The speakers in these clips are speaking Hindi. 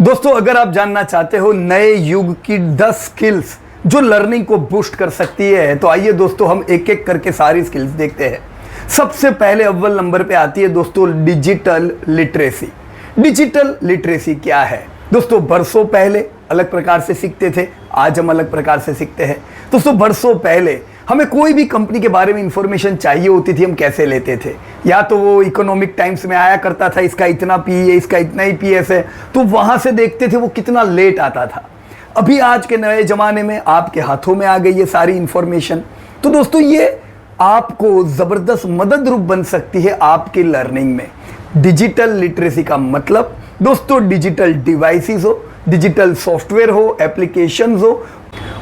दोस्तों, अगर आप जानना चाहते हो नए युग की 10 स्किल्स जो लर्निंग को बूस्ट कर सकती है, तो आइए दोस्तों हम एक एक करके सारी स्किल्स देखते हैं। सबसे पहले अव्वल नंबर पे आती है दोस्तों डिजिटल लिटरेसी। डिजिटल लिटरेसी क्या है दोस्तों? बरसों पहले अलग प्रकार से सीखते थे, आज हम अलग प्रकार से सीखते हैं। दोस्तों, बरसों पहले हमें कोई भी कंपनी के बारे में इंफॉर्मेशन चाहिए होती थी, हम कैसे लेते थे? या तो वो इकोनॉमिक टाइम्स में आया करता था, इसका इतना पी है, इसका इतना ही पीएस है, तो वहां से देखते थे, वो कितना लेट आता था। अभी आज के नए जमाने में आपके हाथों में आ गई ये सारी इंफॉर्मेशन। तो दोस्तों, ये आपको जबरदस्त मदद रूप बन सकती है आपकी लर्निंग में। डिजिटल लिटरेसी का मतलब दोस्तों डिजिटल डिवाइसेस हो, डिजिटल सॉफ्टवेयर हो, एप्लीकेशंस हो,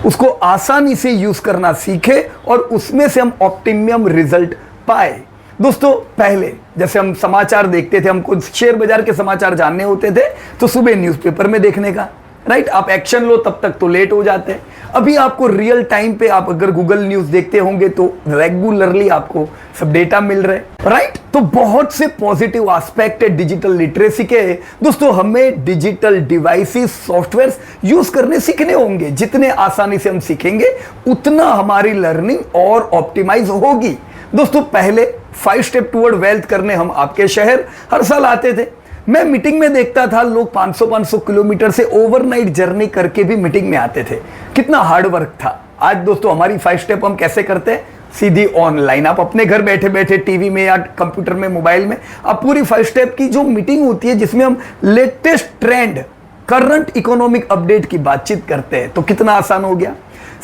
उसको आसानी से यूज करना सीखे और उसमें से हम ऑप्टिमम रिजल्ट पाए। दोस्तों, पहले जैसे हम समाचार देखते थे, हमको शेयर बाजार के समाचार जानने होते थे तो सुबह न्यूज़पेपर में देखने का, राइट? आप एक्शन लो तब तक तो लेट हो जाते हैं। अभी आपको रियल टाइम पे आप अगर गूगल न्यूज़ देखते होंगे तो रेगुलरली आपको सब डेटा मिल रहे हैं, राइट? तो बहुत से पॉजिटिव एस्पेक्ट है डिजिटल लिटरेसी के। दोस्तों, हमें डिजिटल डिवाइसेस, सॉफ्टवेयर्स यूज करने सीखने होंगे। जितने आसानी से हम सीखेंगे उतना हमारी लर्निंग और ऑप्टिमाइज होगी। दोस्तों, पहले 5 स्टेप टुवर्ड वेल्थ करने हम आपके शहर हर साल आते थे। मैं मीटिंग में देखता था लोग 500-500 किलोमीटर से ओवरनाइट जर्नी करके भी मीटिंग में आते थे। कितना हार्ड वर्क था। आज दोस्तों हमारी 5 स्टेप हम कैसे करते हैं? सीधी ऑनलाइन। आप अपने घर बैठे बैठे टीवी में या कंप्यूटर में, मोबाइल में आप पूरी 5 स्टेप की जो मीटिंग होती है, जिसमें हम latest trend, current economic update की बातचीत करते हैं, तो कितना आसान हो गया।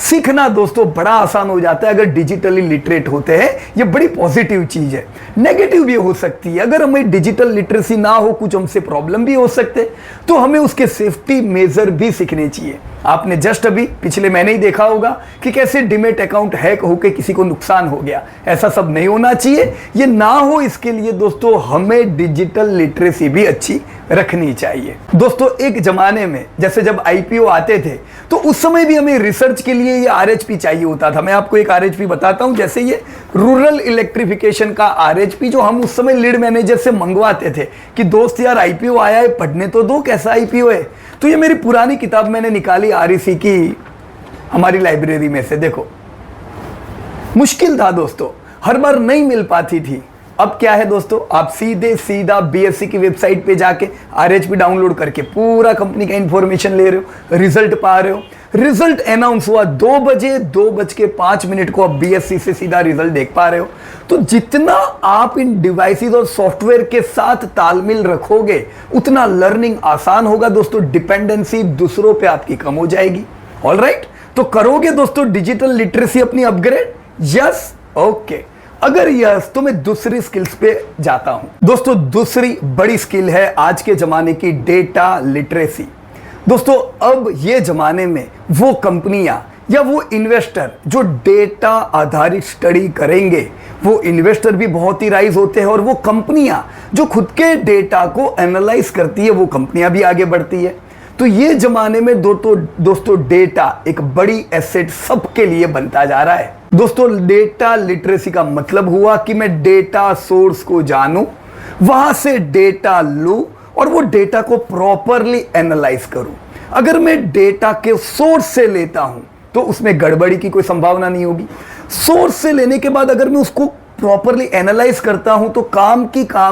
सीखना दोस्तों बड़ा आसान हो जाता है अगर डिजिटली लिटरेट होते हैं। ये बड़ी पॉजिटिव चीज है। नेगेटिव भी हो सकती है, अगर हमें डिजिटल लिटरेसी ना हो, कुछ हमसे प्रॉब्लम भी हो सकते, तो हमें उसके सेफ्टी मेजर भी सीखने चाहिए। आपने जस्ट अभी पिछले महीने ही देखा होगा कि कैसे डीमैट अकाउंट हैक होकर किसी को नुकसान हो गया। ऐसा सब नहीं होना चाहिए। ये ना हो, इसके लिए दोस्तों हमें डिजिटल लिटरेसी भी अच्छी रखनी चाहिए। दोस्तों, एक जमाने में जैसे जब आईपीओ आते थे तो उस समय भी हमें रिसर्च के लिए ये आरएचपी चाहिए होता था। मैं आपको एक आरएचपी बताता हूं, जैसे ये रूरल इलेक्ट्रिफिकेशन का आरएचपी जो हम उस समय लीड मैनेजर से मंगवाते थे कि दोस्त यार आईपीओ आया है, पढ़ने तो दो कैसा आईपीओ है। तो ये मेरी पुरानी किताब मैंने निकाली आरईसी की हमारी लाइब्रेरी में से। देखो, मुश्किल था दोस्तों, हर बार नहीं मिल पाती थी। अब क्या है दोस्तों, आप सीधा बीएससी की वेबसाइट पे जाके आरएचपी डाउनलोड करके पूरा कंपनी का इंफॉर्मेशन ले रहे हो, रिजल्ट पा रहे हो। रिजल्ट अनाउंस हुआ 2 बजे, 2:05 को आप बीएससी से सीधा रिजल्ट देख पा रहे हो। तो जितना आप इन डिवाइसेस और सॉफ्टवेयर के साथ तालमेल रखोगे उतना लर्निंग आसान होगा दोस्तों। डिपेंडेंसी दूसरों पे आपकी कम हो जाएगी। ऑलराइट, तो करोगे दोस्तों डिजिटल लिटरेसी अपनी अपग्रेड? Yes, okay. अगर यस, तो मैं दूसरी स्किल्स पे जाता हूं। दोस्तों, दूसरी बड़ी स्किल है आज के जमाने की डेटा लिटरेसी। दोस्तों, अब ये जमाने में वो कंपनियां या वो इन्वेस्टर जो डेटा आधारित स्टडी करेंगे, वो इन्वेस्टर भी बहुत ही राइज होते हैं, और वो कंपनियां जो खुद के डेटा को एनालाइज करती है, वो कंपनियां भी आगे बढ़ती है। तो ये जमाने में दोस्तों डेटा एक बड़ी एसेट सबके लिए बनता जा रहा है। दोस्तों, डेटा लिटरेसी का मतलब हुआ कि मैं डेटा सोर्स को जानूं, वहां से डेटा लूं और वो डेटा को प्रॉपरली एनालाइज करूं। अगर मैं डेटा के सोर्स से लेता हूं तो उसमें गड़बड़ी की कोई संभावना नहीं होगी। सोर्स से लेने के बाद अगर मैं उसको प्रॉपरली एनालाइज करता हूं तो काम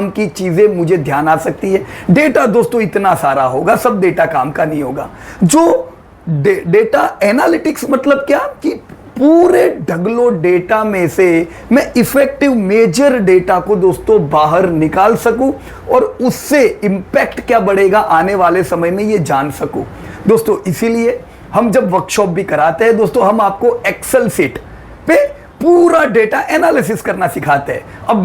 की चीजें मुझे ध्यान आ सकती है। डेटा दोस्तों इतना सारा होगा, सब डेटा काम का नहीं होगा। जो डेटा एनालिटिक्स मतलब क्या कि पूरे ढगलो डेटा में से मैं इफेक्टिव मेजर डेटा को दोस्तों बाहर निकाल सकूं और उससे इंपैक्ट क्या बढ़ेगा आने वाले समय में ये जान सकूं। दोस्तों, इसीलिए हम जब वर्कशॉप भी कराते हैं दोस्तों, हम आपको एक्सेल शीट पे पूरा डेटा एनालिसिस करना सिखाते हैं। अब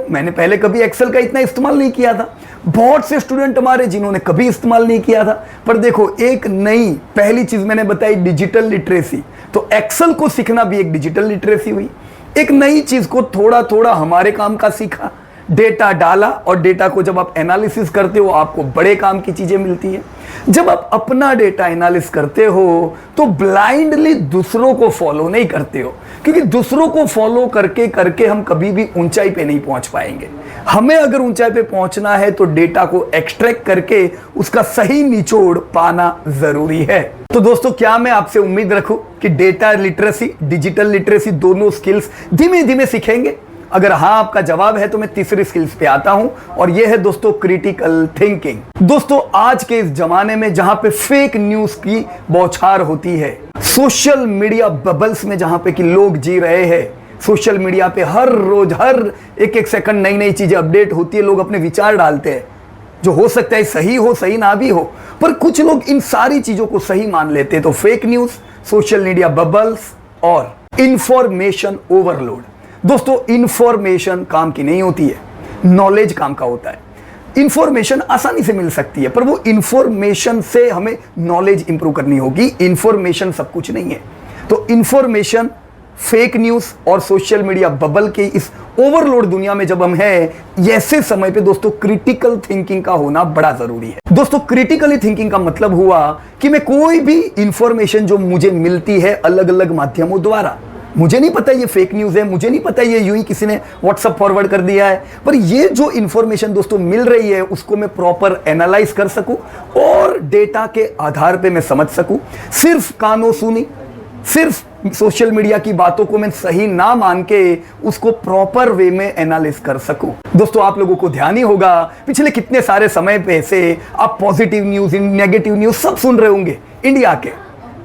मैंने पहले कभी एक्सेल का इतना इस्तेमाल नहीं किया था। बहुत से स्टूडेंट हमारे जिन्होंने कभी इस्तेमाल नहीं किया था, पर देखो एक नई पहली चीज मैंने बताई डिजिटल लिटरेसी, तो एक्सेल को सीखना भी एक डिजिटल लिटरेसी हुई। एक नई चीज को थोड़ा थोड़ा हमारे काम का सीखा, डेटा डाला और डेटा को जब आप एनालिसिस करते हो आपको बड़े काम की चीजें मिलती हैं। जब आप अपना डेटा एनालिसिस करते हो तो ब्लाइंडली दूसरों को फॉलो नहीं करते हो, क्योंकि दूसरों को फॉलो करके करके हम कभी भी ऊंचाई पे नहीं पहुंच पाएंगे। हमें अगर ऊंचाई पे पहुंचना है तो डेटा को एक्सट्रैक्ट करके उसका सही निचोड़ पाना जरूरी है। तो दोस्तों, क्या मैं आपसे उम्मीद रखूं कि डेटा लिटरेसी, डिजिटल लिटरेसी दोनों स्किल्स धीमे धीमे सीखेंगे? अगर हाँ आपका जवाब है तो मैं तीसरी स्किल्स पे आता हूं और यह है दोस्तों क्रिटिकल थिंकिंग। दोस्तों, आज के इस जमाने में जहां पे फेक न्यूज की बौछार होती है, सोशल मीडिया बबल्स में जहां पे कि लोग जी रहे हैं, सोशल मीडिया पे हर रोज हर एक सेकंड नई नई चीजें अपडेट होती है, लोग अपने विचार डालते हैं जो हो सकता है सही हो, सही ना भी हो, पर कुछ लोग इन सारी चीजों को सही मान लेते हैं। तो fake news, social media bubbles और इंफॉर्मेशन ओवरलोड। दोस्तों, इंफॉर्मेशन काम की नहीं होती है, नॉलेज काम का होता है। इंफॉर्मेशन आसानी से मिल सकती है, पर वो इंफॉर्मेशन से हमें नॉलेज इंप्रूव करनी होगी। इंफॉर्मेशन सब कुछ नहीं है। तो इंफॉर्मेशन, फेक न्यूज और सोशल मीडिया बबल के इस ओवरलोड दुनिया में जब हम हैं, ऐसे समय पे दोस्तों क्रिटिकल थिंकिंग का होना बड़ा जरूरी है। दोस्तों, क्रिटिकली थिंकिंग का मतलब हुआ कि मैं कोई भी इंफॉर्मेशन जो मुझे मिलती है अलग अलग माध्यमों द्वारा, मुझे नहीं पता ये फेक न्यूज है, मुझे नहीं पता ये यूं ही किसी ने व्हाट्सएप फॉरवर्ड कर दिया है, पर ये जो इंफॉर्मेशन दोस्तों मिल रही है उसको मैं प्रॉपर एनालाइज कर सकूं और डेटा के आधार पे मैं समझ सकूं। सिर्फ कानों सुनी, सिर्फ सोशल मीडिया की बातों को मैं सही ना मान के उसको प्रॉपर वे में एनालिस कर सकूं। दोस्तों, आप लोगों को ध्यान ही होगा पिछले कितने सारे समय पे से आप पॉजिटिव न्यूज, नेगेटिव न्यूज सब सुन रहे होंगे इंडिया के,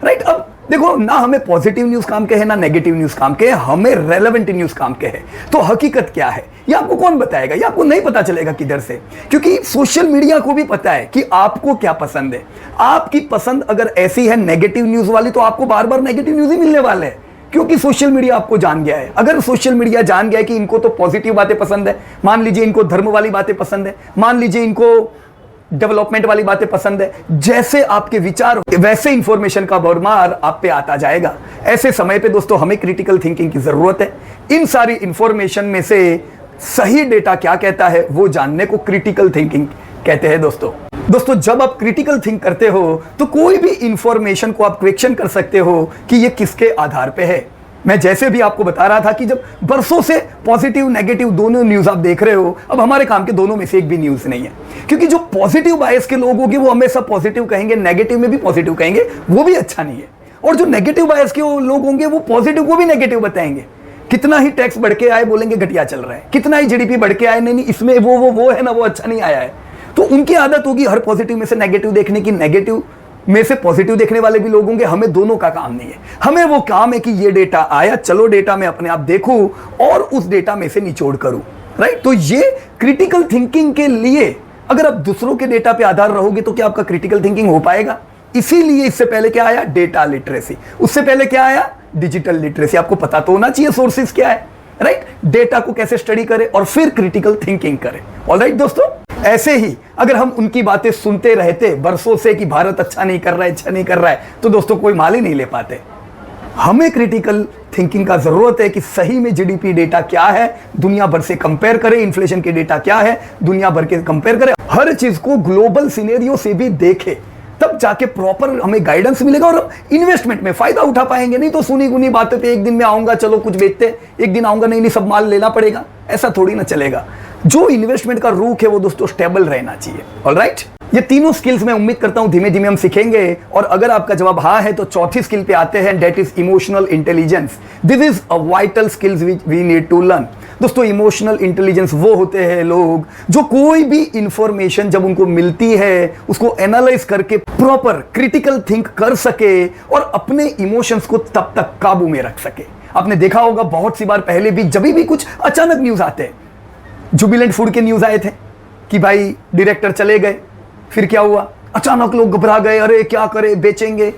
राइट? अब देखो, ना हमें पॉजिटिव न्यूज काम के है ना नेगेटिव न्यूज काम के है, हमें रेलेवेंट न्यूज काम के है। तो हकीकत क्या है ये आपको कौन बताएगा? ये आपको नहीं पता चलेगा किधर से, क्योंकि सोशल मीडिया को भी पता है कि आपको क्या पसंद है। आपकी पसंद अगर ऐसी है नेगेटिव न्यूज वाली, तो आपको बार बार नेगेटिव न्यूज ही मिलने वाले है, क्योंकि सोशल मीडिया आपको जान गया है। अगर सोशल मीडिया जान गया है कि इनको तो पॉजिटिव बातें पसंद है, मान लीजिए इनको धर्म वाली बातें पसंद है, मान लीजिए इनको डेवलपमेंट वाली बातें पसंद है, जैसे आपके विचार वैसे इंफॉर्मेशन का भरमार आप पे आता जाएगा। ऐसे समय पे दोस्तों हमें क्रिटिकल थिंकिंग की जरूरत है। इन सारी इंफॉर्मेशन में से सही डेटा क्या कहता है वो जानने को क्रिटिकल थिंकिंग कहते हैं। दोस्तों, जब आप क्रिटिकल थिंक करते हो तो कोई भी इंफॉर्मेशन को आप क्वेश्चन कर सकते हो कि ये किसके आधार पे है। मैं जैसे भी आपको बता रहा था कि जब बरसों से पॉजिटिव नेगेटिव दोनों न्यूज आप देख रहे हो, अब हमारे काम के दोनों में से एक भी न्यूज नहीं है, क्योंकि जो पॉजिटिव बायस के लोग होंगे वो हमेशा पॉजिटिव कहेंगे, नेगेटिव में भी पॉजिटिव कहेंगे, वो भी अच्छा नहीं है। और जो नेगेटिव बायस के लोग होंगे वो पॉजिटिव को भी नेगेटिव बताएंगे। कितना ही टैक्स बढ़ के आए बोलेंगे घटिया चल रहा है, कितना ही जीडीपी बढ़ के आए नहीं इसमें वो है ना, वो अच्छा नहीं आया है। तो उनकी आदत होगी हर पॉजिटिव में से नेगेटिव देखने की, नेगेटिव में से पॉजिटिव देखने वाले भी लोग होंगे। हमें दोनों का काम नहीं है। हमें वो काम है कि ये डेटा आया, चलो डेटा में अपने आप देखूं और उस डेटा में से निचोड़ करूं, राइट? तो ये क्रिटिकल थिंकिंग के लिए अगर आप दूसरों के डेटा पे आधार रहोगे तो क्या आपका क्रिटिकल थिंकिंग हो पाएगा? इसीलिए इससे पहले क्या आया? Data literacy. उससे पहले क्या आया? Digital literacy. आपको पता तो होना चाहिए सोर्सेज क्या है, राइट? डेटा को कैसे स्टडी करें और फिर क्रिटिकल थिंकिंग करें। ऑलराइट दोस्तों, ऐसे ही अगर हम उनकी बातें सुनते रहते बरसों से कि भारत अच्छा नहीं कर रहा है, तो दोस्तों कोई माल ही नहीं ले पाते। हमें क्रिटिकल थिंकिंग का जरूरत है कि सही में जीडीपी डेटा क्या है, दुनिया भर से कंपेयर करें, इन्फ्लेशन के डेटा क्या है, दुनिया भर के कंपेयर करें, हर चीज को ग्लोबल सिनेरियो से भी देखें, तब जाके प्रॉपर हमें गाइडेंस मिलेगा और हम इन्वेस्टमेंट में फायदा उठा पाएंगे। नहीं तो सुनी गुनी बातों पे एक दिन में आऊंगा चलो कुछ बेचते, एक दिन आऊंगा नहीं सब माल लेना पड़ेगा, ऐसा थोड़ी ना चलेगा। जो इन्वेस्टमेंट का रुख है वो दोस्तों स्टेबल रहना चाहिए। ऑलराइट, ये तीनों स्किल्स मैं उम्मीद करता हूं धीमे धीमे हम सीखेंगे। और अगर आपका जवाब हाँ है तो चौथी स्किल पे आते हैं, that is emotional intelligence. This is a vital skills which we need to learn. दोस्तों, इमोशनल इंटेलिजेंस वो होते हैं लोग जो कोई भी इंफॉर्मेशन जब उनको मिलती है उसको एनालाइज करके प्रॉपर क्रिटिकल थिंक कर सके और अपने इमोशंस को तब तक काबू में रख सके। आपने देखा होगा बहुत सी बार पहले भी जब भी कुछ अचानक न्यूज आते हैं, जुबिलेंट फूड के न्यूज आए थे कि भाई डायरेक्टर चले गए, फिर क्या हुआ? अचानक लोग घबरा गए, अरे क्या करें, बेचेंगे,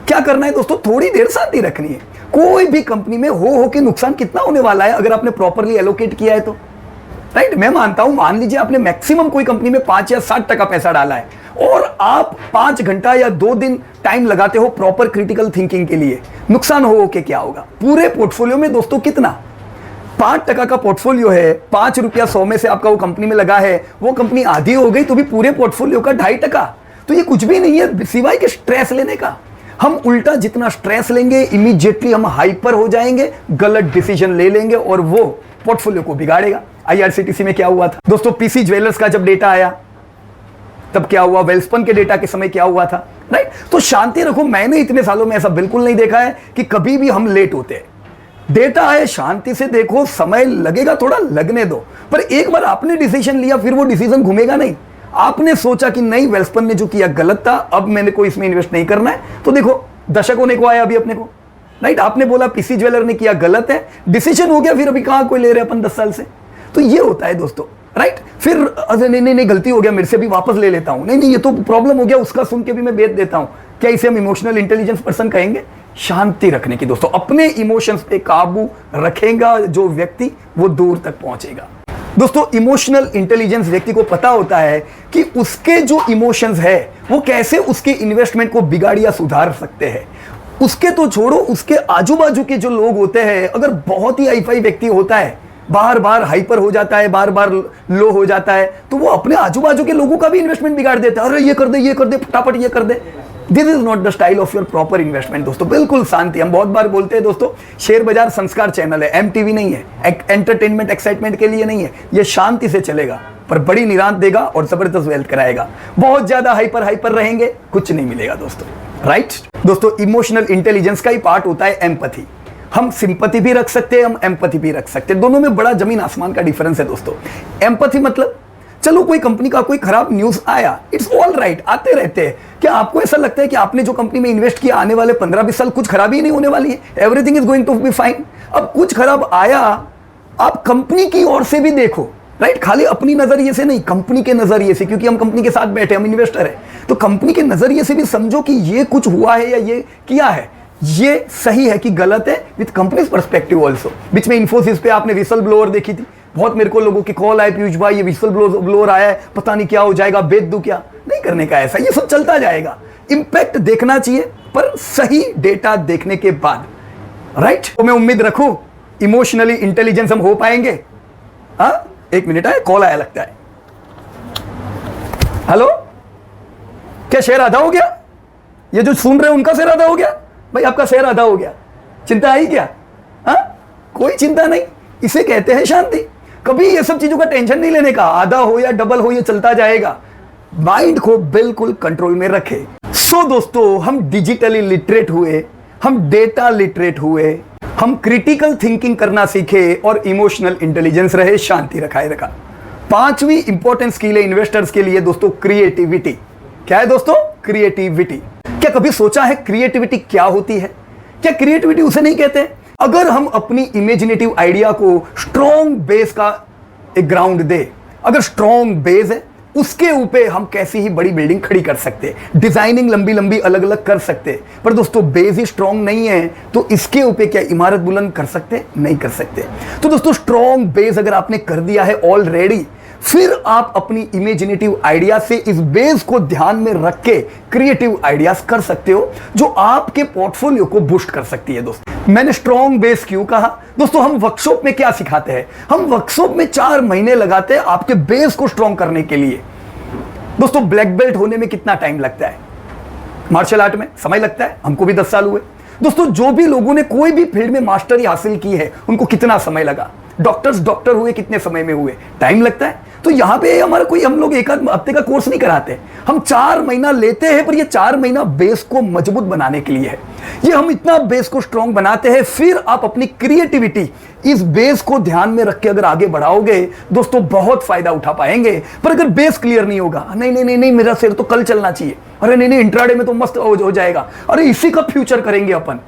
क्या करना है दोस्तों? थोड़ी देर शांति रखनी है। कोई भी कंपनी में हो के नुकसान कितना होने वाला है अगर आपने प्रॉपरली एलोकेट किया है तो, राइट? मैं मानता हूं, मान लीजिए आपने मैक्सिमम कोई कंपनी में 5 या 7% पैसा डाला है और आप 5 घंटा या 2 दिन टाइम लगाते हो प्रॉपर क्रिटिकल थिंकिंग के लिए, नुकसान हो के क्या होगा? पूरे पोर्टफोलियो में दोस्तों कितना 5% का पोर्टफोलियो है, 5 रुपया 100 में से आपका वो कंपनी में लगा है, वो कंपनी आधी हो गई तो भी पूरे पोर्टफोलियो का 2.5%। तो ये कुछ भी नहीं है सिवाय के स्ट्रेस लेने का। हम उल्टा जितना स्ट्रेस लेंगे इमीडिएटली हम हाइपर हो जाएंगे, गलत डिसीजन ले लेंगे और वो पोर्टफोलियो को बिगाड़ेगा। IRCTC में क्या हुआ था दोस्तों, PC ज्वेलर्स का जब डेटा आया तब क्या हुआ, वेल्सपन के डेटा के समय क्या हुआ था, राइट। तो शांति रखो, मैंने इतने सालों में ऐसा बिल्कुल नहीं देखा है कि कभी भी हम लेट होते हैं। डेटा है, शांति से देखो, समय लगेगा, थोड़ा लगने दो, पर एक बार आपने डिसीजन लिया फिर वो डिसीजन घूमेगा नहीं। आपने सोचा कि नहीं वेल्सपन ने जो किया गलत था, अब मैंने को इसमें इन्वेस्ट नहीं करना है, तो देखो दशक होने को आया अभी अपने को, राइट। आपने बोला PC ज्वेलर ने किया गलत है, डिसीजन हो गया, फिर अभी कहां कोई ले रहे अपन 10 साल से। तो ये होता है दोस्तों, राइट। फिर अरे नहीं गलती हो गया मेरे से, भी वापस ले लेता हूं, नहीं ये तो प्रॉब्लम हो गया, उसका सुन के भी मैं बेच देता हूं। क्या इसे हम इमोशनल इंटेलिजेंस पर्सन कहेंगे? शांति रखने की दोस्तों, अपने इमोशंस पे काबू रखेगा जो व्यक्ति, वो दूर तक पहुंचेगा। दोस्तों इमोशनल इंटेलिजेंस व्यक्ति को पता होता है कि उसके जो इमोशंस है वो कैसे उसके इन्वेस्टमेंट को बिगाड़ या सुधार सकते हैं। उसके तो छोड़ो, उसके आजू बाजू के जो लोग होते हैं, अगर बहुत ही हाई-फाई व्यक्ति होता है, बार बार हाइपर हो जाता है, बार बार लो हो जाता है, तो वो अपने आजू बाजू के लोगों का भी इन्वेस्टमेंट बिगाड़ देता है। अरे ये कर दे फटाफट ये कर दे। This is not the style of your proper investment दोस्तों। बिल्कुल शांति, हम बहुत बार बोलते हैं दोस्तों, शेयर बाजार संस्कार चैनल है, MTV नहीं है, एंटरटेनमेंट एक्साइटमेंट के लिए नहीं है। ये शांति से चलेगा पर बड़ी निरांत देगा और जबरदस्त वेल्थ कराएगा। बहुत ज्यादा हाइपर रहेंगे, कुछ नहीं मिलेगा दोस्तों, राइट। दोस्तों इमोशनल इंटेलिजेंस का ही पार्ट होता है एम्पैथी। हम सिंपैथी भी रख सकते हैं, हम एम्पैथी भी रख सकते हैं, दोनों में बड़ा जमीन आसमान का डिफरेंस है दोस्तों। एम्पैथी मतलब चलो कोई कंपनी का कोई खराब न्यूज आया, इट्स ऑल राइट, आते रहते हैं। क्या आपको ऐसा लगता है कि आपने जो कंपनी में इन्वेस्ट किया आने वाले 15-20 साल कुछ खराबी ही नहीं होने वाली है? Everything is going to be fine. अब कुछ खराब आया, आप कंपनी की ओर से भी देखो, राइट। खाली अपनी नजरिए से नहीं, कंपनी के नजरिए से, क्योंकि हम कंपनी के साथ बैठे, हम इन्वेस्टर है, तो कंपनी के नजरिए से भी समझो कि ये कुछ हुआ है या ये किया है, ये सही है कि गलत है, विद कंपनीज पर्सपेक्टिव ऑल्सो। बीच में इन्फोसिस पे आपने विसल ब्लोअर देखी थी, बहुत मेरे को लोगों की कॉल आए, पीयूष भाई ये विसल ब्लोअर आया है, पता नहीं क्या हो जाएगा, बेच दूं क्या? नहीं करने का ऐसा, ये सब चलता जाएगा। इंपैक्ट देखना चाहिए पर सही डेटा देखने के बाद, राइट। तो मैं उम्मीद रखूं इमोशनली इंटेलिजेंस हम हो पाएंगे। हाँ, एक मिनट है, कॉल आया लगता है। हेलो, क्या शेयर आधा हो गया? ये जो सुन रहे हैं उनका शेयर आधा हो गया? भाई आपका शेयर आधा हो गया, चिंता आई क्या? हाँ, कोई चिंता नहीं, इसे कहते हैं शांति। कभी ये सब चीजों का टेंशन नहीं लेने का, आधा हो या डबल हो ये चलता जाएगा। माइंड को बिल्कुल कंट्रोल में रखे। सो दोस्तों, हम डिजिटली लिटरेट हुए, हम डेटा लिटरेट हुए, हम क्रिटिकल थिंकिंग करना सीखे और इमोशनल इंटेलिजेंस रहे, शांति रखा। 5वीं इंपॉर्टेंट स्किल है इन्वेस्टर्स के लिए दोस्तों, क्रिएटिविटी। क्या है दोस्तों? क्रिएटिविटी। क्या कभी सोचा है क्रिएटिविटी क्या होती है? क्या क्रिएटिविटी उसे नहीं कहते? अगर हम अपनी इमेजिनेटिव आइडिया को स्ट्रॉन्ग बेस का एक ग्राउंड दे, अगर स्ट्रॉन्ग बेस है उसके ऊपर हम कैसी ही बड़ी बिल्डिंग खड़ी कर सकते हैं, डिजाइनिंग लंबी लंबी अलग अलग कर सकते हैं। पर दोस्तों बेस ही स्ट्रॉन्ग नहीं है तो इसके ऊपर क्या इमारत बुलंद कर सकते? नहीं कर सकते। तो दोस्तों स्ट्रॉन्ग बेस अगर आपने कर दिया है ऑलरेडी, फिर आप अपनी इमेजिनेटिव आइडिया से इस बेस को ध्यान में रख के क्रिएटिव आइडियाज कर सकते हो जो आपके पोर्टफोलियो को बूस्ट कर सकती है। दोस्तों मैंने स्ट्रॉन्ग बेस क्यों कहा? दोस्तों हम वर्कशॉप में क्या सिखाते हैं? हम वर्कशॉप में 4 महीने लगाते हैं आपके बेस को स्ट्रॉन्ग करने के लिए। दोस्तों ब्लैक बेल्ट होने में कितना टाइम लगता है? मार्शल आर्ट में समय लगता है, हमको भी 10 साल हुए। दोस्तों जो भी लोगों ने कोई भी फील्ड में मास्टरी हासिल की है उनको कितना समय लगा? डॉक्टर हुए कितने समय में हुए? टाइम लगता है। तो यहाँ पे हमारा कोई, हम लोग 1 हफ्ते का कोर्स नहीं कराते, हम 4 महीना लेते हैं, पर ये 4 महीना बेस को मजबूत बनाने के लिए है। ये हम इतना बेस को स्ट्रॉन्ग बनाते हैं, फिर आप अपनी क्रिएटिविटी इस बेस को ध्यान में रख के अगर आगे बढ़ाओगे दोस्तों बहुत फायदा उठा पाएंगे। पर अगर बेस क्लियर नहीं होगा, नहीं मेरा शेयर तो कल चलना चाहिए, अरे नहीं इंट्राडे में तो मस्त हो जाएगा, अरे इसी का फ्यूचर करेंगे अपन,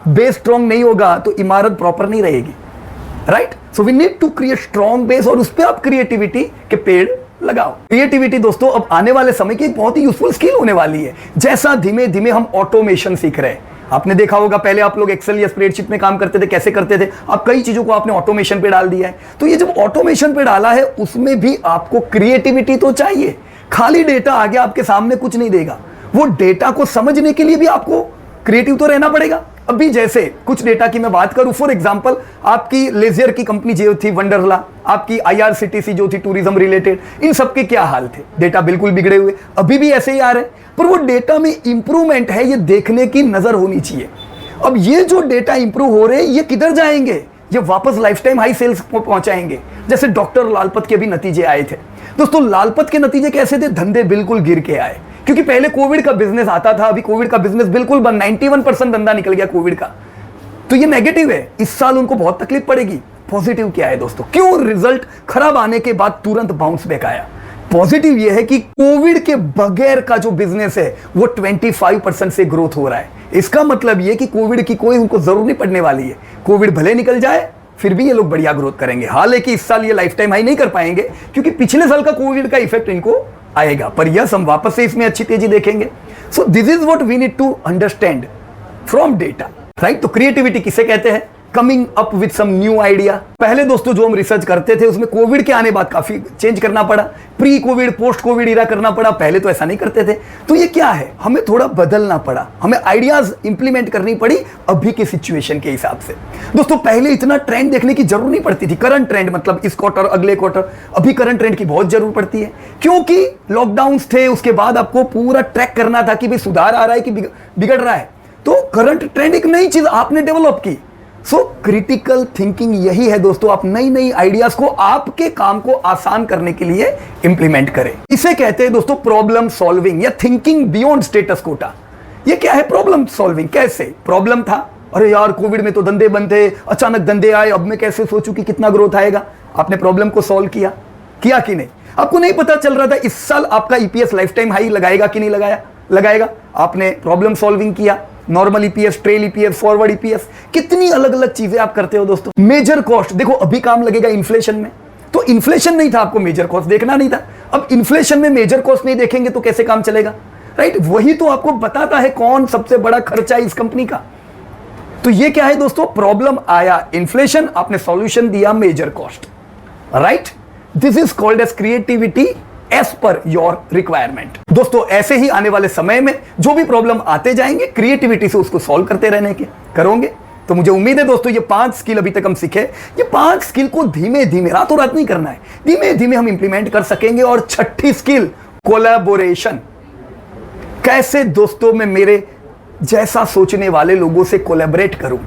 बेस स्ट्रॉन्ग नहीं होगा तो इमारत प्रॉपर नहीं रहेगी, right. So we need to create strong base और उस पर आप क्रिएटिविटी के पेड़ लगाओ। क्रिएटिविटी दोस्तों अब आने वाले समय की एक बहुत ही यूजफुल स्किल होने वाली है। जैसा धीमे धीमे हम ऑटोमेशन सीख रहे हैं, आपने देखा होगा पहले आप लोग एक्सेल या स्प्रेडशीट में काम करते थे, कैसे करते थे? आप कई चीजों को आपने ऑटोमेशन पे डाल दिया है। तो ये जब ऑटोमेशन पे डाला है उसमें भी आपको क्रिएटिविटी तो चाहिए। खाली डेटा आगे आपके सामने कुछ नहीं देगा, वो डेटा को समझने के लिए भी आपको क्रिएटिव तो रहना पड़ेगा। अभी जैसे कुछ डेटा की मैं बात करूं, फॉर एग्जांपल आपकी लेजर की कंपनी जो थी वंडरला, आपकी आईआरसीटीसी जो थी टूरिज्म रिलेटेड, इन सब के क्या हाल थे? डेटा बिल्कुल बिगड़े हुए, अभी भी ऐसे ही आ रहे हैं, पर वो डेटा में इंप्रूवमेंट है, ये देखने की नजर होनी चाहिए। अब ये जो डेटा इंप्रूव हो रहे हैं, ये किधर जाएंगे? ये वापस लाइफ टाइम हाई सेल्स को पहुंचाएंगे। जैसे डॉक्टर लालपत के भी नतीजे आए थे दोस्तों। लालपत के नतीजे कैसे थे? धंधे बिल्कुल गिर के आए, क्योंकि पहले कोविड का बिजनेस आता था, अभी कोविड का बिजनेस बिल्कुल बंद, 91% धंधा निकल गया कोविड का। तो ये नेगेटिव है, इस साल उनको बहुत तकलीफ पड़ेगी। पॉजिटिव क्या है दोस्तों? क्यों रिजल्ट खराब आने के बाद तुरंत बाउंस बैक आया? पॉजिटिव ये है कि कोविड के बगैर का जो बिजनेस है वो 25% से ग्रोथ हो रहा है। इसका मतलब ये कि कोविड की कोई उनको जरूरत नहीं पड़ने वाली है। कोविड भले निकल जाए, फिर भी ये लोग बढ़िया ग्रोथ करेंगे। हालांकि इस साल ये लाइफ टाइम हाई नहीं कर पाएंगे, क्योंकि पिछले साल का कोविड का इफेक्ट इनको आएगा, पर यस हम वापस से इसमें अच्छी तेजी देखेंगे। So this is what we need to understand from data, right? तो क्रिएटिविटी किसे कहते हैं? Coming up with some new idea. पहले दोस्तों जो हम रिसर्च करते थे उसमें कोविड के आने बाद काफी चेंज करना पड़ा, प्री कोविड पोस्ट कोविड इरा करना पड़ा, पहले तो ऐसा नहीं करते थे। तो ये क्या है? हमें थोड़ा बदलना पड़ा, हमें आइडियाज इंप्लीमेंट करनी पड़ी अभी के सिचुएशन के हिसाब से। दोस्तों पहले इतना ट्रेंड देखने की जरूरत नहीं पड़ती थी, करंट ट्रेंड मतलब इस क्वार्टर अगले क्वार्टर। अभी करंट ट्रेंड की बहुत जरूरत पड़ती है, क्योंकि लॉकडाउन थे, उसके बाद आपको पूरा ट्रैक करना था कि भाई सुधार आ रहा है कि बिगड़ रहा है। तो करंट ट्रेंड एक नई चीज आपने डेवलप की। सो क्रिटिकल थिंकिंग यही है दोस्तों, आप नई नई आइडियाज को आपके काम को आसान करने के लिए इंप्लीमेंट करें। इसे कहते हैं दोस्तों प्रॉब्लम सॉल्विंग या थिंकिंग बियॉन्ड स्टेटस कोटा। ये क्या है प्रॉब्लम सॉल्विंग? कैसे? प्रॉब्लम था, अरे यार कोविड में तो धंधे बंद थे, अचानक धंधे आए, अब मैं कैसे सोचूं कि कितना ग्रोथ आएगा? आपने प्रॉब्लम को सॉल्व किया कि नहीं? आपको नहीं पता चल रहा था इस साल आपका ईपीएस लाइफ टाइम हाई लगाएगा कि नहीं लगाएगा? आपने प्रॉब्लम सॉल्विंग किया। Normal EPS, trail EPS, forward EPS, कितनी अलग अलग चीजें आप करते हो दोस्तों। मेजर कॉस्ट देखो, अभी काम लगेगा इन्फ्लेशन में, तो इन्फ्लेशन नहीं था, आपको मेजर कॉस्ट देखना नहीं था। अब इन्फ्लेशन में मेजर कॉस्ट नहीं देखेंगे तो कैसे काम चलेगा, राइट? वही तो आपको बताता है कौन सबसे बड़ा खर्चा है इस कंपनी का। तो ये क्या है दोस्तों? प्रॉब्लम आया इन्फ्लेशन, आपने सॉल्यूशन दिया major cost, right? This is called as creativity as per your requirement. दोस्तों ऐसे ही आने वाले समय में जो भी प्रॉब्लम आते जाएंगे, क्रिएटिविटी से उसको सॉल्व करते रहने के करोगे तो मुझे उम्मीद है दोस्तों ये 5 स्किल अभी तक हम सीखे, ये 5 स्किल को धीमे धीमे, रातों रात नहीं करना है, धीमे धीमे हम इंप्लीमेंट कर सकेंगे। और 6ठी स्किल कोलैबोरेशन। कैसे दोस्तों मैं मेरे जैसा सोचने वाले लोगों से कोलैबोरेट करूं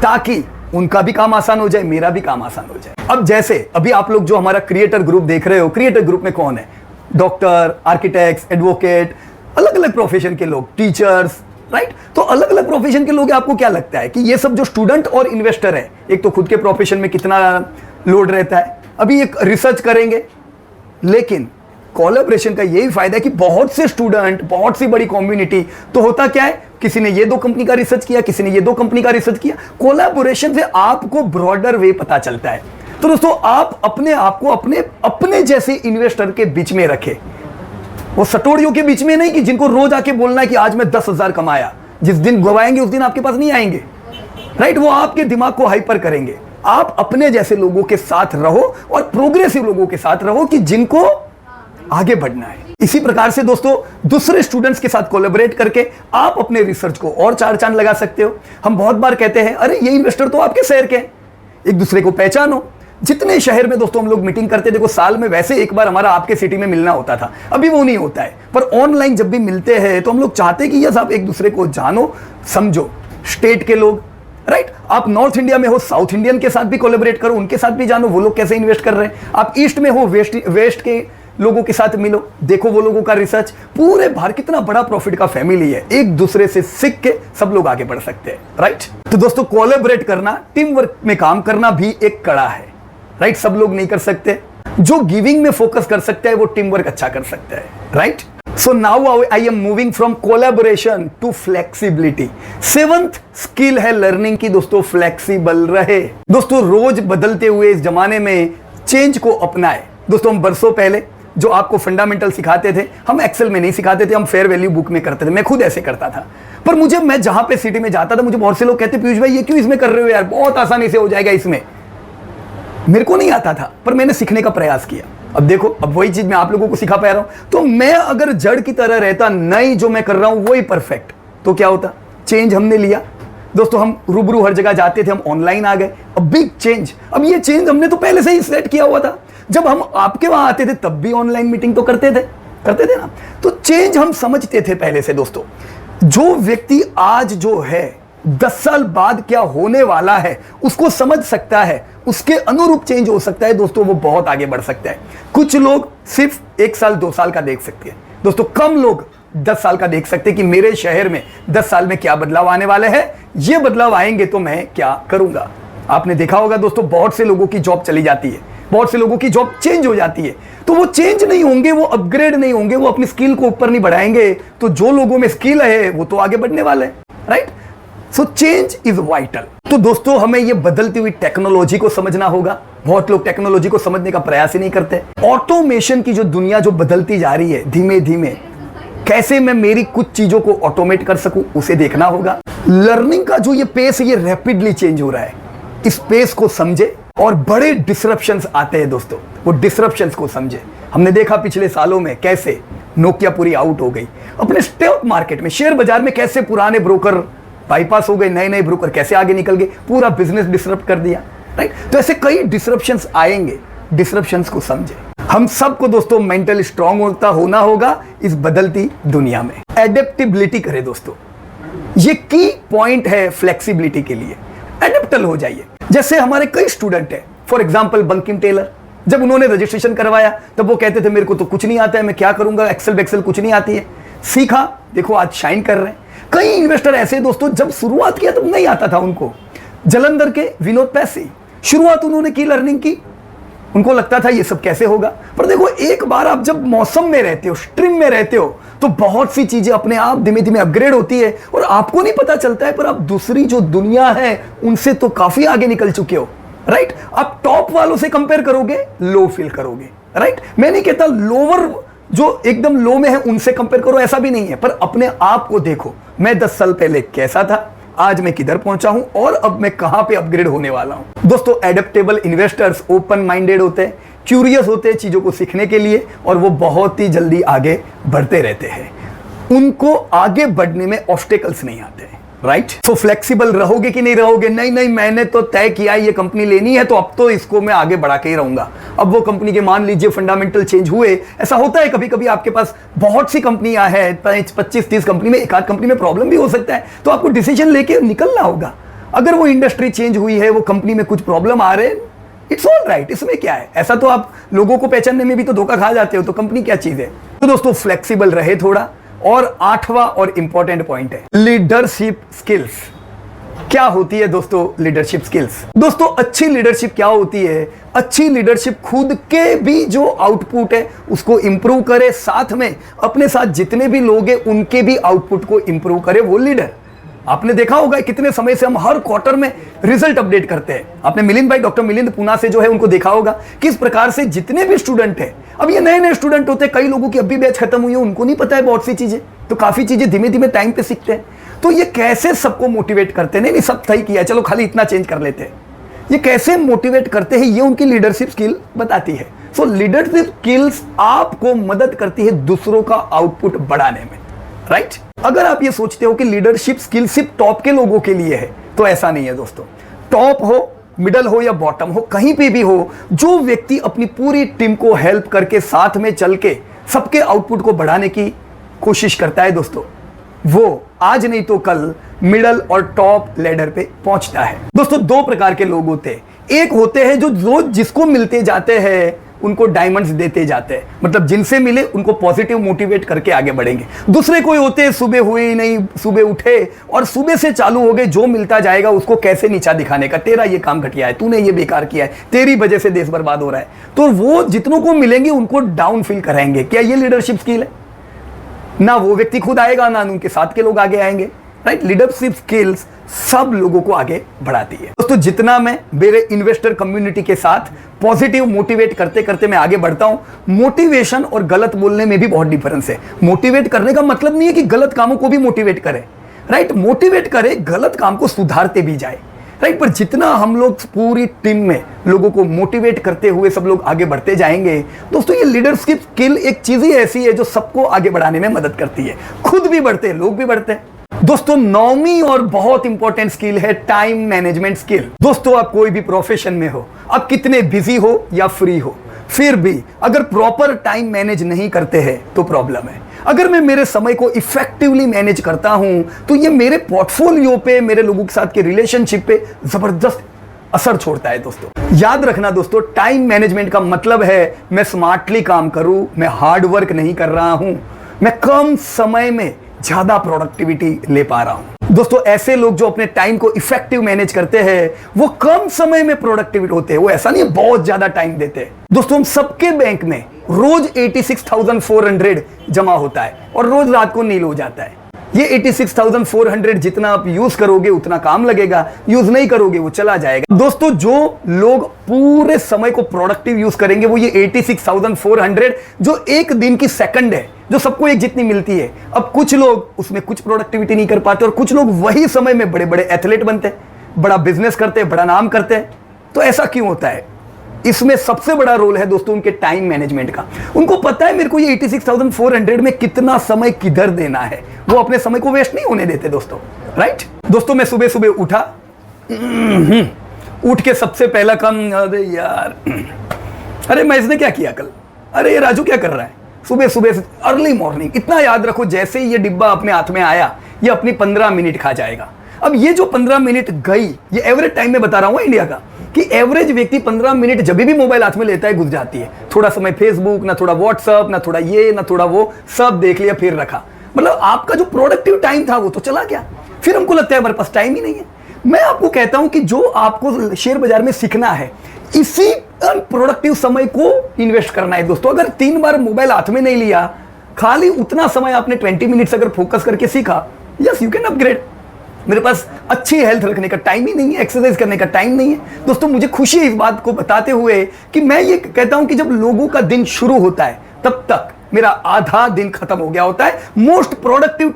ताकि उनका भी काम आसान हो जाए, मेरा भी काम आसान हो जाए। अब जैसे अभी आप लोग जो हमारा क्रिएटर ग्रुप देख रहे हो, क्रिएटर ग्रुप में कौन है? डॉक्टर, आर्किटेक्ट्स, एडवोकेट, अलग अलग प्रोफेशन के लोग, टीचर्स, राइट? तो अलग अलग प्रोफेशन के लोग। आपको क्या लगता है कि ये सब जो स्टूडेंट और इन्वेस्टर है, एक तो खुद के प्रोफेशन में कितना लोड रहता है, अभी एक रिसर्च करेंगे, लेकिन कोलैबोरेशन का यही फायदा है कि बहुत से स्टूडेंट, बहुत सी बड़ी कम्युनिटी, तो होता क्या है, किसी ने ये 2 कंपनी का रिसर्च किया, किसी ने ये 2 कंपनी का रिसर्च किया। कोलैबोरेशन से आपको ब्रॉडर वे पता चलता है। तो दोस्तों आप अपने आप को अपने जैसे इन्वेस्टर के बीच में रखें, वो सटोरियों के बीच में नहीं कि जिनको रोज आके बोलना है कि आज मैं 10,000 कमाया, जिस दिन गवाएंगे उस दिन आपके पास नहीं आएंगे, राइट? वो आपके दिमाग को हाइपर करेंगे। आप अपने जैसे लोगों के साथ रहो और प्रोग्रेसिव लोगों के साथ रहो कि जिनको आगे बढ़ना है। इसी प्रकार से दोस्तों दूसरे स्टूडेंट्स के साथ कोलैबोरेट करके आप अपने रिसर्च को और 4 चांद लगा सकते हो। हम बहुत बार कहते हैं अरे ये इन्वेस्टर तो आपके शहर के हैं, एक दूसरे को पहचानो। जितने शहर में दोस्तों हम लोग मीटिंग करते, देखो साल में वैसे एक बार हमारा आपके सिटी में मिलना होता था, अभी वो नहीं होता है, पर ऑनलाइन जब भी मिलते हैं तो हम लोग चाहते हैं कि यस आप एक दूसरे को जानो समझो। स्टेट के लोग, राइट? आप नॉर्थ इंडिया में हो, साउथ इंडियन के साथ भी कोलैबोरेट करो, उनके साथ भी जानो वो लोग कैसे इन्वेस्ट कर रहे हैं। आप ईस्ट में हो, वेस्ट के लोगों के साथ मिलो, देखो वो लोगों का रिसर्च। पूरे भारत कितना बड़ा प्रॉफिट का फैमिली है, एक दूसरे से सीख के सब लोग आगे बढ़ सकते हैं, राइट? तो दोस्तों कोलैबोरेट करना, टीम वर्क में काम करना भी एक कला है, राइट? सब लोग नहीं कर सकते। जो गिविंग में फोकस कर सकता है वो टीम वर्क अच्छा कर सकता है, right? So now I am moving from collaboration to flexibility. 7th skill है लर्निंग की दोस्तों, फ्लेक्सिबल रहे। दोस्तों रोज बदलते हुए इस जमाने में चेंज को अपनाए। दोस्तों हम बरसों पहले जो आपको फंडामेंटल सिखाते थे, हम एक्सेल में नहीं सिखाते थे, हम फेयर वैल्यू बुक में करते थे। मैं खुद ऐसे करता था, पर मैं जहां पे सिटी में जाता था, मुझे बहुत से लोग कहते पीयूष भाई ये क्यों इसमें कर रहे हो यार, बहुत आसानी से हो जाएगा इसमें। मेरे को नहीं आता था, पर मैंने सीखने का प्रयास किया। अब देखो, अब वही चीज मैं आप लोगों को सिखा पा रहा हूं। तो मैं अगर जड़ की तरह रहता, नहीं जो मैं कर रहा हूं वही परफेक्ट, तो क्या होता? चेंज हमने लिया, दोस्तों हम रूबरू हर जगह जाते थे, हम ऑनलाइन आ गए। अब बिग चेंज, अब ये चेंज हमने तो पहले से ही सेट किया हुआ था। जब हम आपके वहां आते थे तब भी ऑनलाइन मीटिंग तो करते थे ना। तो चेंज हम समझते थे पहले से। दोस्तों जो व्यक्ति आज जो है 10 साल बाद क्या होने वाला है उसको समझ सकता है, उसके अनुरूप चेंज हो सकता है दोस्तों, वो बहुत आगे बढ़ सकता है। कुछ लोग सिर्फ 1 साल 2 साल का देख सकते हैं दोस्तों, कम लोग 10 साल का देख सकते हैं कि मेरे शहर में 10 साल में क्या बदलाव आने वाले हैं, ये बदलाव आएंगे तो मैं क्या करूंगा। आपने देखा होगा दोस्तों, बहुत से लोगों की जॉब चली जाती है, बहुत से लोगों की जॉब चेंज हो जाती है। तो वो चेंज नहीं होंगे, वो अपग्रेड नहीं होंगे, वो अपनी स्किल को ऊपर नहीं बढ़ाएंगे, तो जो लोगों में स्किल है वो तो आगे बढ़ने वाले हैं, right. So change is vital. तो दोस्तों हमें ये बदलती हुई टेक्नोलॉजी को समझना होगा। बहुत लोग टेक्नोलॉजी को समझने का प्रयास ही नहीं करते। ऑटोमेशन की जो दुनिया जो बदलती जा रही है धीमे धीमे, कैसे मैं मेरी कुछ चीजों को ऑटोमेट कर सकूं उसे देखना होगा। लर्निंग का जो ये पेस है ये रैपिडली चेंज हो रहा है, इस पेस को समझे और बड़े डिसरप्शंस आते हैं दोस्तों, वो डिसरप्शंस को समझे। हमने देखा पिछले सालों में कैसे नोकिया पूरी आउट हो गई, अपने स्टॉक मार्केट में शेयर बाजार में कैसे पुराने ब्रोकर बाईपास हो गए, नए नए ब्रोकर कैसे आगे निकल गए, पूरा बिजनेस डिसरप्ट कर दिया, राइट। तो ऐसे कई डिसरप्शंस आएंगे, डिसरप्शंस को समझे। हम सबको दोस्तों मेंटली स्ट्रांग होना होगा इस बदलती दुनिया में। एडेप्टेबिलिटी करें दोस्तों, ये की पॉइंट है फ्लेक्सिबिलिटी के लिए। एडेप्टल हो जाइए। जैसे हमारे कई स्टूडेंट हैं, फॉर एग्जांपल बंकिम टेलर, जब उन्होंने रजिस्ट्रेशन करवाया तब वो कहते थे मेरे को तो कुछ नहीं आता है, मैं क्या करूंगा, एक्सेल कुछ नहीं आती है। सीखा, देखो आज शाइन कर रहे हैं। कई इन्वेस्टर ऐसे दोस्तों जब शुरुआत किया तब नहीं आता था उनको। जलंधर के विनोद पैसे, शुरुआत उन्होंने की, लर्निंग की, उनको लगता था ये सब कैसे होगा। पर देखो एक बार आप जब मौसम में रहते हो, स्ट्रीम में रहते हो, तो बहुत सी चीजें अपने आप धीमे धीमे अपग्रेड होती है और आपको नहीं पता चलता है, पर आप दूसरी जो दुनिया है उनसे तो काफी आगे निकल चुके हो, राइट। आप टॉप वालों से कंपेयर करोगे, लो फील करोगे, राइट। मैं नहीं कहता लोअर जो एकदम लो में है उनसे कंपेयर करो, ऐसा भी नहीं है, पर अपने आप को देखो, मैं 10 साल पहले कैसा था, आज मैं किधर पहुंचा हूं और अब मैं कहां पे अपग्रेड होने वाला हूं। दोस्तों एडेप्टेबल इन्वेस्टर्स ओपन माइंडेड होते हैं, क्यूरियस होते हैं चीजों को सीखने के लिए, और वो बहुत ही जल्दी आगे बढ़ते रहते हैं। उनको आगे बढ़ने में ऑब्स्टेकल्स नहीं आते हैं, राइट। सो फ्लेक्सिबल रहोगे कि नहीं रहोगे, नहीं मैंने तो तय किया है ये कंपनी लेनी है तो अब तो इसको मैं आगे बढ़ा के ही रहूंगा। अब वो कंपनी के मान लीजिए फंडामेंटल चेंज हुए, ऐसा होता है कभी कभी, आपके पास बहुत सी कंपनियां हैं, 25-30 कंपनी में एक आध कंपनी में प्रॉब्लम भी हो सकता है, तो आपको डिसीजन लेके निकलना होगा। अगर वो इंडस्ट्री चेंज हुई है, वो कंपनी में कुछ प्रॉब्लम आ रहे हैं, इट्स ऑल राइट, इसमें क्या है। ऐसा तो आप लोगों को पहचानने में भी तो धोखा खा जाते हो, तो कंपनी क्या चीज है। तो दोस्तों फ्लेक्सिबल रहे थोड़ा। और 8वां और इंपॉर्टेंट पॉइंट है लीडरशिप स्किल्स। क्या होती है दोस्तों लीडरशिप स्किल्स? दोस्तों अच्छी लीडरशिप क्या होती है? अच्छी लीडरशिप खुद के भी जो आउटपुट है उसको इंप्रूव करे, साथ में अपने साथ जितने भी लोग हैं उनके भी आउटपुट को इंप्रूव करे, वो लीडर। आपने देखा होगा कितने समय से हम हर क्वार्टर में रिजल्ट अपडेट करते हैं। आपने मिलिंद भाई, डॉक्टर मिलिंद पुना से जो है उनको देखा होगा किस प्रकार से जितने भी स्टूडेंट हैं, अब ये नए नए स्टूडेंट होते हैं, कई लोगों की अभी बैच खत्म हुई है, उनको नहीं पता है बहुत सी चीजें, तो काफी चीजें धीमे धीमे टाइम पे सीखते हैं। तो ये कैसे सबको मोटिवेट करते हैं, नहीं सब सही किया, चलो खाली इतना चेंज कर लेते हैं, ये कैसे मोटिवेट करते हैं, ये उनकी लीडरशिप स्किल बताती है। सो लीडरशिप स्किल्स आपको मदद करती है दूसरों का आउटपुट बढ़ाने में, राइट। अगर आप ये सोचते हो कि लीडरशिप स्किल सिर्फ टॉप के लोगों के लिए है, तो ऐसा नहीं है दोस्तों। टॉप हो, मिडल हो या बॉटम हो, कहीं पे भी हो, जो व्यक्ति अपनी पूरी टीम को हेल्प करके साथ में चल के सबके आउटपुट को बढ़ाने की कोशिश करता है दोस्तों, वो आज नहीं तो कल मिडल और टॉप लेडर पे पहुंचता है। दोस्तों 2 प्रकार के लोग होते हैं। एक होते हैं जो रोज जिसको मिलते जाते हैं उनको डायमंड्स देते जाते हैं, मतलब जिनसे मिले उनको पॉजिटिव मोटिवेट करके आगे बढ़ेंगे। दूसरे कोई होते हैं सुबह हुई नहीं, सुबह उठे और सुबह से चालू हो गए, जो मिलता जाएगा उसको कैसे नीचा दिखाने का, तेरा ये काम घटिया है, तूने ये बेकार किया है, तेरी वजह से देश बर्बाद हो रहा है। तो वो जितनों को मिलेंगे उनको डाउन फील कराएंगे। क्या ये लीडरशिप स्किल है? ना वो व्यक्ति खुद आएगा, ना उनके साथ के लोग आगे आएंगे, राइट। लीडरशिप स्किल्स सब लोगों को आगे बढ़ाती है दोस्तों। जितना मैं मेरे इन्वेस्टर कम्युनिटी के साथ पॉजिटिव मोटिवेट करते करते मैं आगे बढ़ता हूं, मोटिवेशन और गलत बोलने में भी बहुत डिफरेंस है। मोटिवेट करने का मतलब नहीं है कि गलत कामों को भी मोटिवेट करें, राइट। मोटिवेट करे, गलत काम को सुधारते भी जाए, राइट। पर जितना हम लोग पूरी टीम में लोगों को मोटिवेट करते हुए सब लोग आगे बढ़ते जाएंगे दोस्तों, ये लीडरशिप स्किल एक चीज ही ऐसी है जो सबको आगे बढ़ाने में मदद करती है। खुद भी बढ़ते हैं, लोग भी बढ़ते हैं। दोस्तों 9वीं और बहुत इंपॉर्टेंट स्किल है टाइम मैनेजमेंट स्किल। दोस्तों आप कोई भी प्रोफेशन में हो, आप कितने बिजी हो या फ्री हो, फिर भी अगर प्रॉपर टाइम मैनेज नहीं करते हैं तो प्रॉब्लम है। अगर मैं मेरे समय को इफेक्टिवली मैनेज करता हूं तो ये मेरे पोर्टफोलियो पे, मेरे लोगों के साथ के रिलेशनशिप पे जबरदस्त असर छोड़ता है। दोस्तों याद रखना दोस्तों, टाइम मैनेजमेंट का मतलब है मैं स्मार्टली काम करूं, मैं हार्ड वर्क नहीं कर रहा हूं, मैं कम समय में ज्यादा प्रोडक्टिविटी ले पा रहा हूं। दोस्तों ऐसे लोग जो अपने टाइम को इफेक्टिव मैनेज करते हैं वो कम समय में प्रोडक्टिविटी होते हैं। वो ऐसा नहीं है बहुत ज्यादा टाइम देते हैं। दोस्तों हम सबके बैंक में रोज 86,400 जमा होता है और रोज रात को नील हो जाता है। ये 86,400 जितना आप यूज करोगे उतना काम लगेगा, यूज नहीं करोगे वो चला जाएगा। दोस्तों जो लोग पूरे समय को प्रोडक्टिव यूज करेंगे वो ये 86,400 जो एक दिन की सेकंड है, जो सबको एक जितनी मिलती है। अब कुछ लोग उसमें कुछ प्रोडक्टिविटी नहीं कर पाते और कुछ लोग वही समय में बड़े बड़े एथलीट बनते हैं, बड़ा बिजनेस करते हैं, बड़ा नाम करते हैं। तो ऐसा क्यों होता है? इसमें सबसे बड़ा रोल है दोस्तों उनके टाइम मैनेजमेंट का। उनको पता है मेरे को ये 86,400 में कितना समय किधर देना है, वो अपने समय को वेस्ट नहीं होने देते दोस्तों, राइट। दोस्तों मैं सुबह सुबह उठा, उठ के सबसे पहला काम, अरे यार, अरे मैं इसने क्या किया कल, अरे ये राजू क्या कर रहा है, सुबह सुबह अर्ली मॉर्निंग। इतना याद रखो जैसे ही ये डिब्बा अपने हाथ में आया ये अपनी 15 मिनट खा जाएगा। अब ये जो 15 मिनट गई, ये एवरेज टाइम में बता रहा हूं इंडिया का, कि एवरेज व्यक्ति 15 मिनट जब भी मोबाइल हाथ में लेता है घुस जाती है। थोड़ा समय फेसबुक, ना थोड़ा व्हाट्सएप, ना थोड़ा ये ना थोड़ा वो, सब देख लिया फिर रखा। मतलब आपका जो प्रोडक्टिव टाइम था वो तो चला गया। फिर हमको लगता है हमारे पास टाइम ही नहीं है। मैं आपको कहता हूं कि जो आपको शेयर बाजार में सीखना है इसी अनप्रोडक्टिव समय को इन्वेस्ट करना है। दोस्तों अगर 3 बार मोबाइल हाथ में नहीं लिया, खाली उतना समय आपने 20 मिनट्स अगर फोकस करके सीखा, यस यू कैन अपग्रेड। मेरे पास अच्छी हेल्थ रखने का टाइम ही नहीं है, एक्सरसाइज करने का टाइम नहीं है। दोस्तों मुझे खुशी है इस बात को बताते हुए कि मैं ये कहता हूं कि जब लोगों का दिन शुरू होता है तब तक मेरा आधा दिन खत्म हो गया होता है। मोस्ट प्रोडक्टिव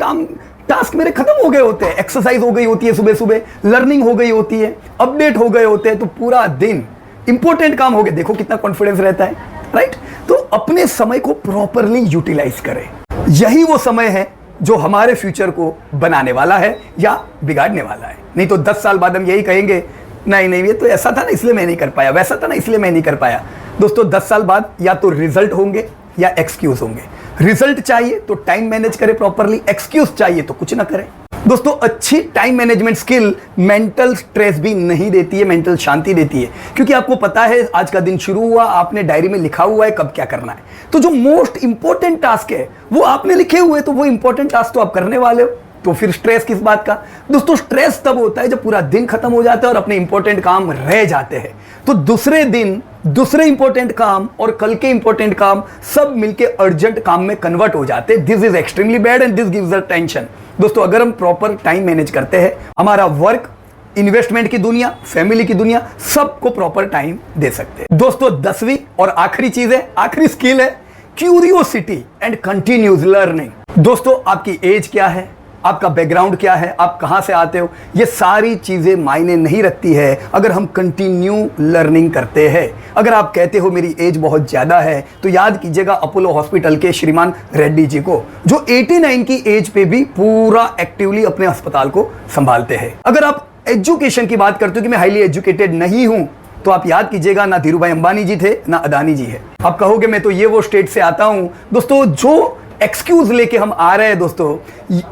टास्क मेरे खत्म हो गए होते हैं। एक्सरसाइज हो गई होती है सुबह सुबह, लर्निंग हो गई होती है, अपडेट हो गए होते हैं, तो पूरा दिन इंपॉर्टेंट काम हो गया। देखो कितना कॉन्फिडेंस रहता है, राइट। तो अपने समय को प्रॉपरली यूटिलाइज करें। यही वो समय है जो हमारे फ्यूचर को बनाने वाला है या बिगाड़ने वाला है। नहीं तो 10 साल बाद हम यही कहेंगे, नहीं ये तो ऐसा था ना इसलिए मैं नहीं कर पाया, वैसा था ना इसलिए मैं नहीं कर पाया। दोस्तों 10 साल बाद या तो रिजल्ट होंगे या एक्सक्यूज होंगे। रिजल्ट चाहिए तो टाइम मैनेज करें प्रॉपरली, एक्सक्यूज चाहिए तो कुछ ना करें। दोस्तों अच्छी time management skill mental stress भी नहीं देती है, मेंटल शांति देती है। क्योंकि आपको पता है आज का दिन शुरू हुआ, आपने डायरी में लिखा हुआ है कब क्या करना है। तो जो मोस्ट इंपॉर्टेंट टास्क है वो आपने लिखे हुए, तो वो इंपॉर्टेंट टास्क तो आप करने वाले हो, तो फिर स्ट्रेस किस बात का। दोस्तों स्ट्रेस तब होता है जब पूरा दिन खत्म हो जाता है और अपने इंपॉर्टेंट काम रह जाते हैं। तो दूसरे दिन दूसरे इंपॉर्टेंट काम और कल के इंपॉर्टेंट काम सब मिलके अर्जेंट काम में कन्वर्ट हो जाते हैं। This is extremely bad and this gives us tension. दोस्तों अगर हम प्रॉपर टाइम मैनेज करते हैं, हमारा वर्क, इन्वेस्टमेंट की दुनिया, फैमिली की दुनिया, सबको प्रॉपर टाइम दे सकते हैं। दोस्तों 10वीं और आखिरी चीज है, आखिरी स्किल है क्यूरियोसिटी एंड कंटिन्यूस लर्निंग। दोस्तों आपकी एज क्या है, आपका बैकग्राउंड क्या है, आप कहां से आते हो, ये सारी चीजें मायने नहीं रखती है अगर हम कंटिन्यू लर्निंग करते हैं। अगर आप कहते हो मेरी एज बहुत ज्यादा है तो याद कीजिएगा अपोलो हॉस्पिटल के श्रीमान रेड्डी जी को, जो 89 की एज पे भी पूरा एक्टिवली अपने अस्पताल को संभालते हैं। अगर आप एजुकेशन की बात करते हो कि मैं हाईली एजुकेटेड नहीं हूं, तो आप याद कीजिएगा ना धीरूभाई अंबानी जी थे ना अदानी जी है। आप कहोगे मैं तो ये वो स्टेट से आता हूं। दोस्तों जो एक्सक्यूज लेके हम आ रहे हैं दोस्तों,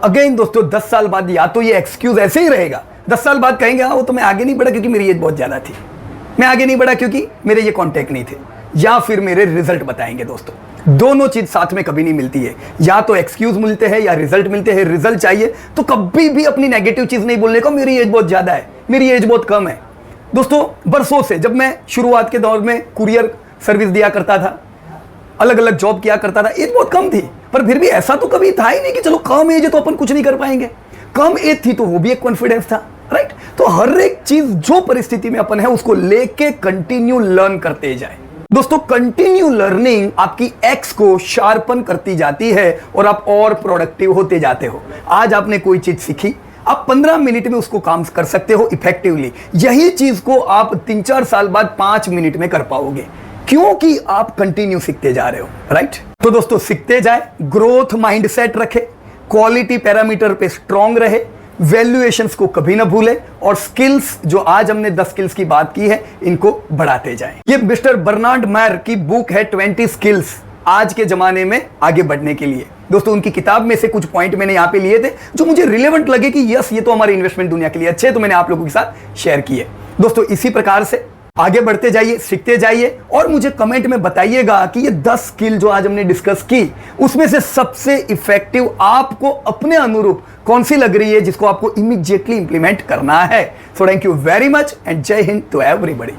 अगेन दोस्तों 10 साल बाद या तो ये एक्सक्यूज ऐसे ही रहेगा, 10 साल बाद कहेंगे हाँ वो तो मैं आगे नहीं बढ़ा क्योंकि मेरी एज बहुत ज्यादा थी, मैं आगे नहीं बढ़ा क्योंकि मेरे ये कॉन्टैक्ट नहीं थे, या फिर मेरे रिजल्ट बताएंगे। दोस्तों दोनों चीज साथ में कभी नहीं मिलती है, या तो एक्सक्यूज मिलते हैं या रिजल्ट मिलते हैं। रिजल्ट चाहिए तो कभी भी अपनी नेगेटिव चीज नहीं बोलने को मेरी एज बहुत ज्यादा है, मेरी एज बहुत कम है। दोस्तों बरसों से जब मैं शुरुआत के दौर में कुरियर सर्विस दिया करता था, अलग अलग जॉब किया करता था, एज बहुत कम थी, पर फिर भी ऐसा तो कभी था ही नहीं कि चलो कम एज है तो अपन कुछ नहीं कर पाएंगे। कम एज थी तो वो भी एक कॉन्फिडेंस था, राइट। तो हर एक चीज जो परिस्थिति में अपन है उसको लेके कंटिन्यू लर्न करते जाए। दोस्तों कंटिन्यू लर्निंग आपकी एक्स को शार्पन करती जाती है और आप और प्रोडक्टिव होते जाते हो। आज आपने कोई चीज सीखी, आप 15 मिनट में उसको काम कर सकते हो इफेक्टिवली। यही चीज को आप 3-4 साल बाद 5 मिनट में कर पाओगे, क्योंकि आप कंटिन्यू सीखते जा रहे हो, राइट। तो दोस्तों सीखते जाए, ग्रोथ माइंडसेट रखे, क्वालिटी पैरामीटर पे स्ट्रांग रहे, वैल्यूएशंस को कभी ना भूले और स्किल्स जो आज हमने 10 स्किल्स की बात की है इनको बढ़ाते जाएं। ये मिस्टर बर्नार्ड मायर की बुक है 20 स्किल्स आज के जमाने में आगे बढ़ने के लिए। दोस्तों उनकी किताब में से कुछ पॉइंट मैंने यहां पे लिए थे जो मुझे रिलेवेंट लगे कि यस ये तो हमारे इन्वेस्टमेंट दुनिया के लिए अच्छे, तो मैंने आप लोगों के साथ शेयर किए। दोस्तों इसी प्रकार से आगे बढ़ते जाइए, सीखते जाइए और मुझे कमेंट में बताइएगा कि ये 10 स्किल जो आज हमने डिस्कस की उसमें से सबसे इफेक्टिव आपको अपने अनुरूप कौन सी लग रही है जिसको आपको इमीडिएटली इंप्लीमेंट करना है। So thank you very much and जय हिंद टू एवरीबॉडी।